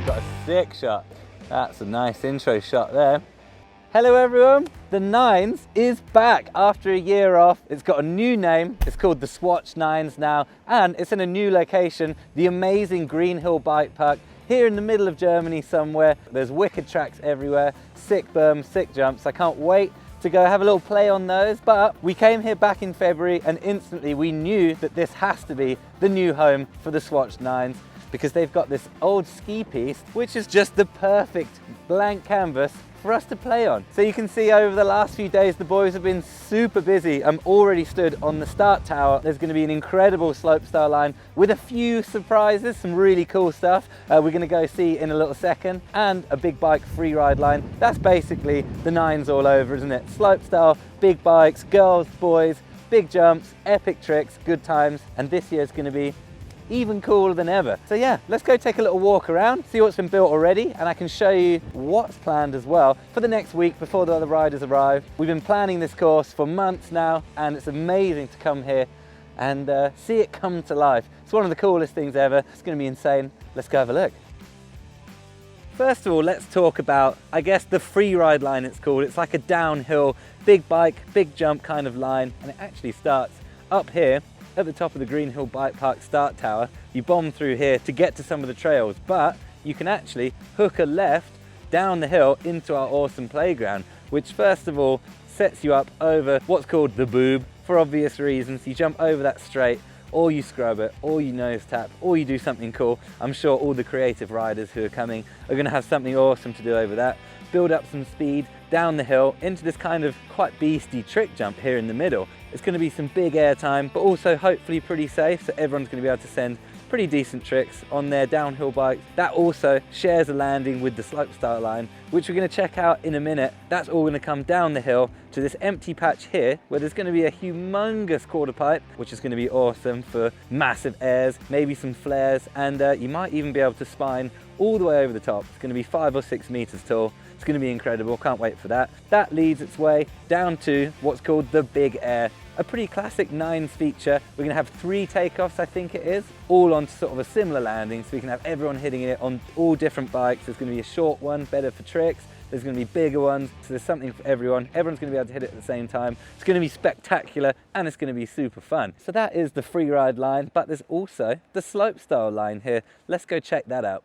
I've got a sick shot. That's a nice intro shot there. Hello everyone, the Nines is back after a year off. It's got a new name, it's called the Swatch Nines now, and it's in a new location, the amazing Greenhill Bike Park, here in the middle of Germany somewhere. There's wicked tracks everywhere, sick berms, sick jumps. I can't wait to go have a little play on those, but we came here back in February and instantly we knew that this has to be the new home for the Swatch Nines, because they've got this old ski piste, which is just the perfect blank canvas for us to play on. So you can see over the last few days, the boys have been super busy. I'm already stood on the start tower. There's gonna be an incredible slopestyle line with a few surprises, some really cool stuff we're gonna go see in a little second, and a big bike free ride line. That's basically the Nines all over, isn't it? Slopestyle, big bikes, girls, boys, big jumps, epic tricks, good times, and this year's gonna be even cooler than ever. So yeah, let's go take a little walk around, see what's been built already, and I can show you what's planned as well for the next week before the other riders arrive. We've been planning this course for months now, and it's amazing to come here and see it come to life. It's one of the coolest things ever. It's gonna be insane. Let's go have a look. First of all, let's talk about, I guess, the free ride line it's called. It's like a downhill, big bike, big jump kind of line, and it actually starts up here at the top of the Greenhill Bike Park start tower. You bomb through here to get to some of the trails, but you can actually hook a left down the hill into our awesome playground, which first of all sets you up over what's called the boob for obvious reasons. You jump over that straight, or you scrub it, or you nose tap, or you do something cool. I'm sure all the creative riders who are coming are gonna have something awesome to do over that. Build up some speed down the hill into this kind of quite beastie trick jump here in the middle. It's going to be some big air time, but also hopefully pretty safe, so everyone's going to be able to send pretty decent tricks on their downhill bikes. That also shares a landing with the slopestyle line, which we're going to check out in a minute. That's all going to come down the hill to this empty patch here, where there's going to be a humongous quarter pipe, which is going to be awesome for massive airs, maybe some flares, and you might even be able to spine all the way over the top. It's going to be 5 or 6 meters tall. It's going to be incredible, can't wait for that. That leads its way down to what's called the Big Air, a pretty classic Nines feature. We're going to have 3 takeoffs, I think it is, all on sort of a similar landing, so we can have everyone hitting it on all different bikes. There's going to be a short one, better for tricks. There's going to be bigger ones, so there's something for everyone. Everyone's going to be able to hit it at the same time. It's going to be spectacular, and it's going to be super fun. So that is the free ride line, but there's also the slopestyle line here. Let's go check that out.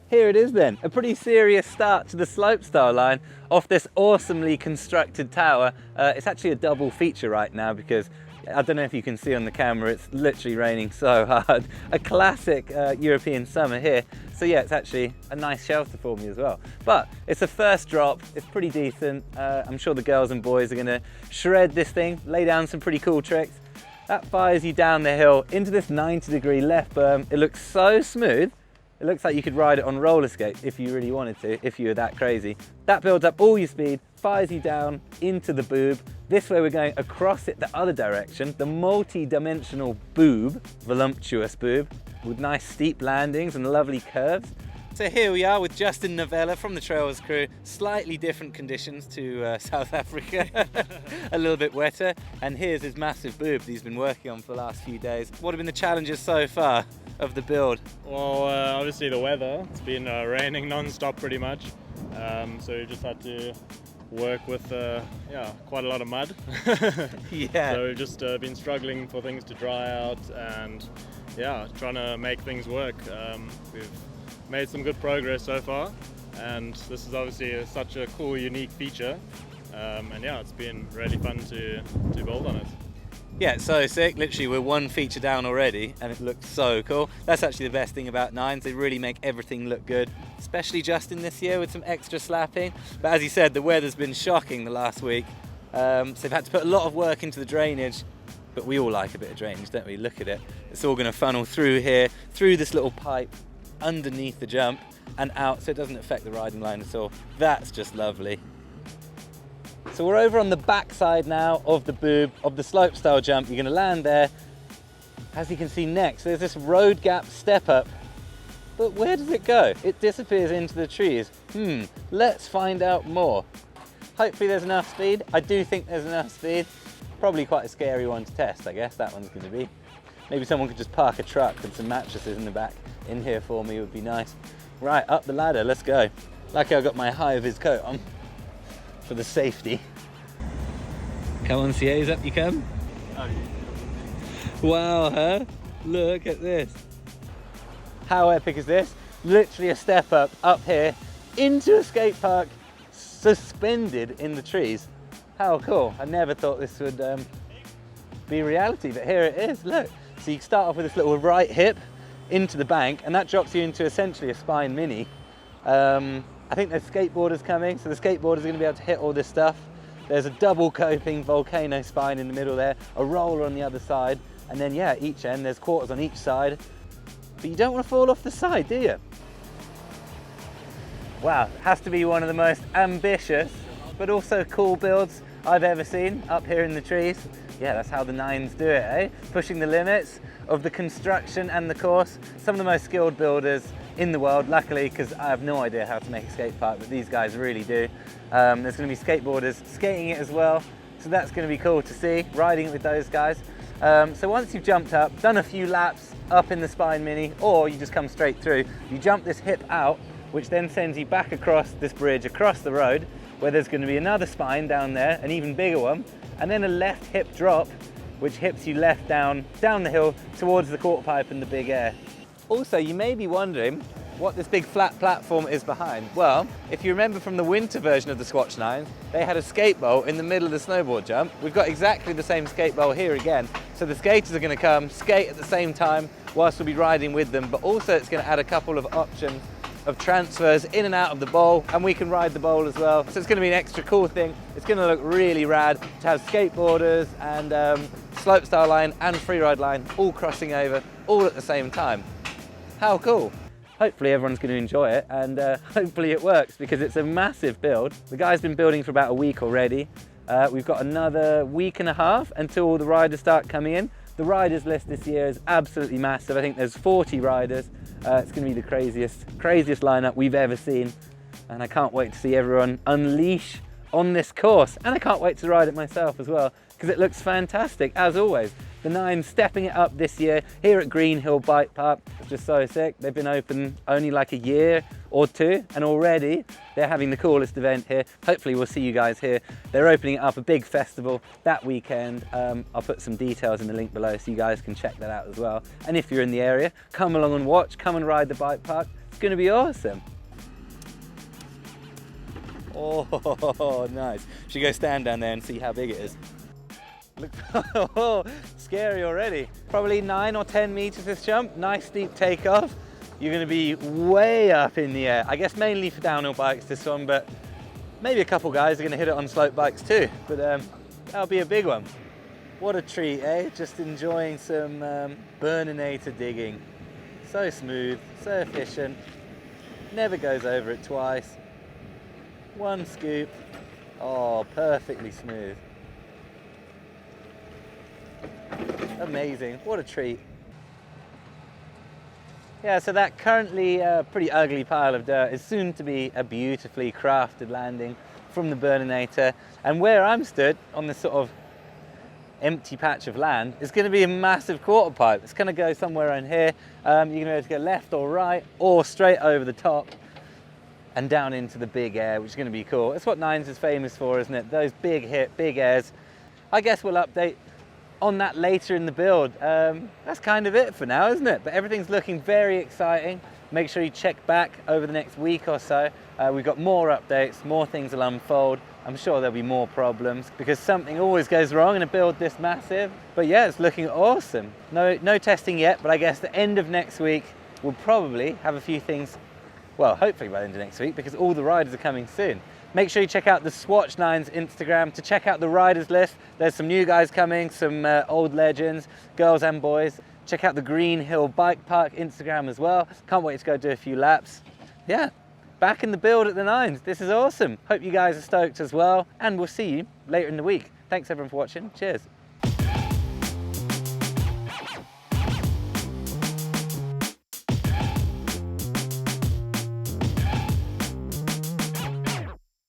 Here it is then, a pretty serious start to the slopestyle line off this awesomely constructed tower. It's actually a double feature right now because I don't know if you can see on the camera, it's literally raining so hard. A classic European summer here. So yeah, it's actually a nice shelter for me as well. But it's a first drop, it's pretty decent. I'm sure the girls and boys are gonna shred this thing, lay down some pretty cool tricks. That fires you down the hill into this 90-degree left berm. It looks so smooth. It looks like you could ride it on roller skates if you really wanted to, if you were that crazy. That builds up all your speed, fires you down into the boob. This way we're going across it the other direction, the multi-dimensional boob, voluptuous boob, with nice steep landings and lovely curves. So here we are with Justin Novella from the Trails crew. Slightly different conditions to South Africa, a little bit wetter. And here's his massive boob that he's been working on for the last few days. What have been the challenges so far of the build? Well, obviously the weather. It's been raining non-stop pretty much. So we just had to work with quite a lot of mud. Yeah. So we've just been struggling for things to dry out and trying to make things work. We've made some good progress so far, and this is obviously such a cool, unique feature. And yeah, it's been really fun to build on it. Yeah, it's so sick. Literally, we're 1 feature down already, and it looks so cool. That's actually the best thing about Nines. They really make everything look good, especially Justin this year with some extra slapping. But as he said, the weather's been shocking the last week. So they've had to put a lot of work into the drainage, but we all like a bit of drainage, don't we? Look at it. It's all going to funnel through here, through this little pipe, underneath the jump, and out, so it doesn't affect the riding line at all. That's just lovely. So we're over on the back side now of the boob, of the slopestyle jump. You're going to land there. As you can see next, there's this road gap step up. But where does it go? It disappears into the trees. Let's find out more. Hopefully there's enough speed. I do think there's enough speed. Probably quite a scary one to test, I guess, that one's going to be. Maybe someone could just park a truck and some mattresses in the back in here for me would be nice. Right, up the ladder, let's go. Lucky I got my high-vis coat on for the safety. Come on, CAs, up you come. Oh. Wow, huh? Look at this. How epic is this? Literally a step up here, into a skate park, suspended in the trees. How cool. I never thought this would be reality, but here it is, look. So you start off with this little right hip into the bank, and that drops you into essentially a spine mini. I think there's skateboarders coming, so the skateboarders are going to be able to hit all this stuff. There's a double coping volcano spine in the middle there, a roller on the other side, and then yeah, each end, there's quarters on each side. But you don't want to fall off the side, do you? Wow, has to be one of the most ambitious, but also cool builds I've ever seen up here in the trees. Yeah, that's how the Nines do it, eh? Pushing the limits of the construction and the course. Some of the most skilled builders in the world, luckily, because I have no idea how to make a skate park, but these guys really do. There's going to be skateboarders skating it as well, so that's going to be cool to see, riding it with those guys. So once you've jumped up, done a few laps up in the spine mini, or you just come straight through, you jump this hip out, which then sends you back across this bridge, across the road, where there's going to be another spine down there, an even bigger one, and then a left hip drop, which hips you left down the hill towards the quarter pipe and the big air. Also, you may be wondering what this big flat platform is behind. Well, if you remember from the winter version of the Swatch 9s, they had a skate bowl in the middle of the snowboard jump. We've got exactly the same skate bowl here again. So the skaters are going to come, skate at the same time whilst we'll be riding with them, but also it's going to add a couple of options of transfers in and out of the bowl, and we can ride the bowl as well. So it's going to be an extra cool thing. It's going to look really rad to have skateboarders and slopestyle line and freeride line all crossing over all at the same time. How cool. Hopefully everyone's going to enjoy it, and hopefully it works, because it's a massive build. The guy's been building for about a week already. We've got another week and a half until all the riders start coming in. The riders list this year is absolutely massive. I think there's 40 riders. It's going to be the craziest lineup we've ever seen, and I can't wait to see everyone unleash on this course, and I can't wait to ride it myself as well, because it looks fantastic as always. The Nines stepping it up this year here at Greenhill Bike Park. It's just so sick. They've been open only like a year or two, and already they're having the coolest event here. Hopefully we'll see you guys here. They're opening up a big festival that weekend. I'll put some details in the link below so you guys can check that out as well. And if you're in the area, come along and watch, come and ride the bike park. It's going to be awesome. Oh, nice. Should go stand down there and see how big it is. Look, oh, scary already. Probably 9 or 10 meters this jump. Nice steep takeoff. You're going to be way up in the air. I guess mainly for downhill bikes this one, but maybe a couple guys are going to hit it on slope bikes too. But that'll be a big one. What a treat, eh? Just enjoying some Burninator digging. So smooth, so efficient. Never goes over it twice. One scoop. Oh, perfectly smooth. Amazing, what a treat. Yeah, so that currently pretty ugly pile of dirt is soon to be a beautifully crafted landing from the Burninator. And where I'm stood on this sort of empty patch of land is going to be a massive quarter pipe. It's going to go somewhere in here. You're going to be able to go left or right, or straight over the top and down into the big air, which is going to be cool. That's what Nines is famous for, isn't it? Those big hit, big airs. I guess we'll update on that later in the build. That's kind of it for now, isn't it? But everything's looking very exciting. Make sure you check back over the next week or so. We've got more updates, more things will unfold. I'm sure there'll be more problems, because something always goes wrong in a build this massive. But yeah, it's looking awesome. No testing yet, but I guess the end of next week we'll probably have a few things, well, hopefully by the end of next week, because all the riders are coming soon. Make sure you check out the Swatch 9's Instagram to check out the riders list. There's some new guys coming, some old legends, girls and boys. Check out the Greenhill Bike Park Instagram as well. Can't wait to go do a few laps. Yeah, back in the build at the Nines. This is awesome. Hope you guys are stoked as well, and we'll see you later in the week. Thanks everyone for watching. Cheers.